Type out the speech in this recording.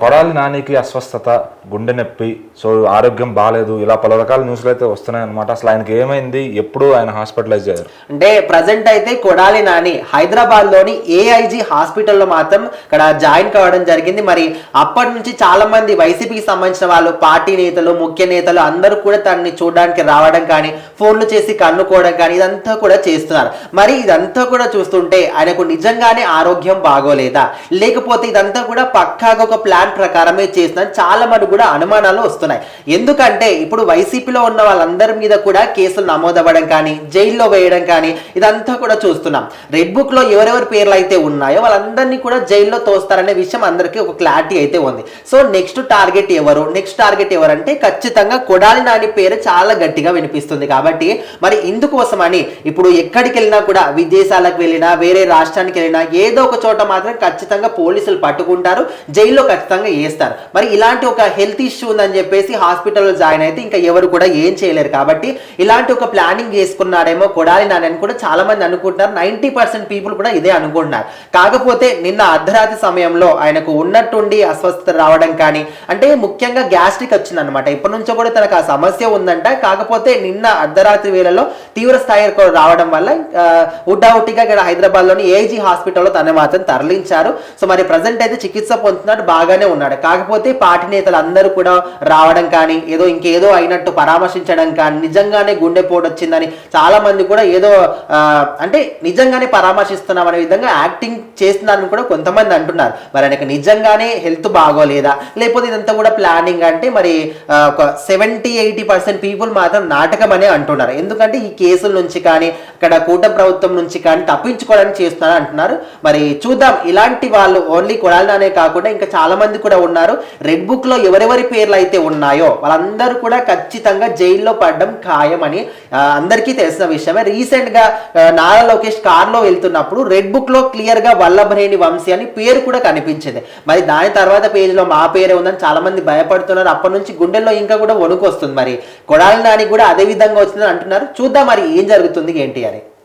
కొడాలి నానికి అస్వస్థత, గుండె నొప్పి, సో ఆరోగ్యం బాగాలేదు, ఇలా పలు రకాల న్యూస్లు అయితే వస్తున్నాయి అనమాట. అసలు ఆయనకి ఏమైంది, ఎప్పుడు ఆయన హాస్పిటలైజ్ అయ్యారు? అంటే ప్రజెంట్ అయితే కొడాలి నాని హైదరాబాద్ లోని ఏఐజీ హాస్పిటల్లో మాత్రం ఇక్కడ జాయిన్ కావడం జరిగింది. మరి అప్పటి నుంచి చాలా మంది వైసీపీకి సంబంధించిన వాళ్ళు, పార్టీ నేతలు, ముఖ్య నేతలు అందరూ కూడా తనని చూడడానికి రావడం కానీ, ఫోన్లు చేసి కన్నుకోవడం కానీ ఇదంతా కూడా చేస్తున్నారు. మరి ఇదంతా కూడా చూస్తుంటే ఆయనకు నిజంగానే ఆరోగ్యం బాగోలేదా, లేకపోతే ఇదంతా కూడా పక్కాగా ఒక ప్లాన్ ప్రకారమే చేసిన చాలా మంది కూడా అనుమానాలు వస్తున్నాయి. ఎందుకంటే ఇప్పుడు వైసీపీలో ఉన్న వాళ్ళందరి మీద కూడా కేసులు నమోదవ్వడం కానీ, జైల్లో వేయడం కానీ ఇదంతా కూడా చూస్తున్నాం. రెడ్ బుక్ లో ఎవరెవరి పేర్లు అయితే ఉన్నాయో వాళ్ళందరినీ కూడా జైల్లో తోస్తారనే విషయం అందరికీ ఒక క్లారిటీ అయితే ఉంది. సో నెక్స్ట్ టార్గెట్ ఎవరు అంటే ఖచ్చితంగా కొడాలి నాని పేరు చాలా గట్టిగా వినిపిస్తుంది. కాబట్టి మరి ఇందుకోసమని ఇప్పుడు ఎక్కడికి వెళ్ళినా కూడా, విదేశాలకు వెళ్ళినా, వేరే రాష్ట్రానికి వెళ్ళినా ఏదో ఒక చోట మాత్రం ఖచ్చితంగా పోలీసులు పట్టుకుంటారు, జైల్లో ఖచ్చితంగా వేస్తారు. మరి ఇలాంటి ఒక హెల్త్ ఇష్యూ ఉందని చెప్పేసి హాస్పిటల్లో జాయిన్ అయితే ఇంకా ఎవరు కూడా ఏం చేయలేరు. కాబట్టి ఇలాంటి ఒక ప్లానింగ్ చేసుకున్నాడేమో కొడాలి నాని అని కూడా చాలా మంది అనుకుంటున్నారు. 90% పీపుల్ కూడా ఇదే అనుకుంటున్నారు. కాకపోతే నిన్న అర్ధరాత్రి సమయంలో ఆయనకు ఉన్నట్టుండి అస్వస్థత రావడం కానీ, అంటే ముఖ్యంగా గ్యాస్ట్రిక్ వచ్చింది అనమాట. ఇప్పటి నుంచో కూడా తనకు ఆ సమస్య ఉందంట. కాకపోతే నిన్న అర్ధరాత్రి వేళలో తీవ్ర స్థాయిలో రావడం వల్ల ఉడ్డావుటిగా ఇక్కడ హైదరాబాద్ లోని ఏఐజీ హాస్పిటల్లో తన మాత్రం తరలించారు. సో మరి ప్రజెంట్ అయితే చికిత్స పొందుతున్నాడు, బాగానే ఉన్నాడు. కాకపోతే పార్టీ నేతలు అందరూ కూడా రావడం కానీ, ఇంకేదో అయినట్టు పరామర్శించడం కానీ, నిజంగానే గుండెపోటు వచ్చిందని చాలా మంది కూడా ఏదో అంటే నిజంగానే పరామర్శిస్తున్నాం అనే విధంగా యాక్టింగ్ చేస్తున్నారని కూడా కొంతమంది అంటున్నారు. మరి ఆయనకు నిజంగానే హెల్త్ బాగోలేదా, లేకపోతే ఇదంతా కూడా ప్లానింగ్ అంటే మరి ఒక 70-80% పీపుల్ మాత్రం నాటకం అనే అంటున్నారు. ఎందుకంటే ఈ కేసుల నుంచి కానీ, అక్కడ కూటమి ప్రభుత్వం నుంచి కానీ తప్పించుకోవడానికి చేస్తున్నారు అంటున్నారు. మరి చూద్దాం. ఇలాంటి వాళ్ళు ఓన్లీ కొడాలి నానే కాకుండా ఇంకా చాలా మంది కూడా ఉన్నారు. రెడ్ బుక్ లో ఎవరెవరి పేర్లు అయితే ఉన్నాయో వాళ్ళందరూ కూడా ఖచ్చితంగా జైల్లో పడడం ఖాయం అని అందరికీ తెలిసిన విషయమే. రీసెంట్ గా నారా లోకేష్ కార్ లో వెళ్తున్నప్పుడు రెడ్ బుక్ లో క్లియర్ గా వల్లభనేని వంశీ అని పేరు కూడా కనిపించింది. మరి దాని తర్వాత పేజ్ లో మా పేరే ఉందని చాలా మంది భయపడుతున్నారు. అప్పటి నుంచి గుండెల్లో ఇంకా కూడా వణుకు వస్తుంది. మరి కొడాలి నాని కూడా అదే విధంగా వచ్చిందని అంటున్నారు. చూద్దాం మరి ఏం జరుగుతుంది ఏంటి అని.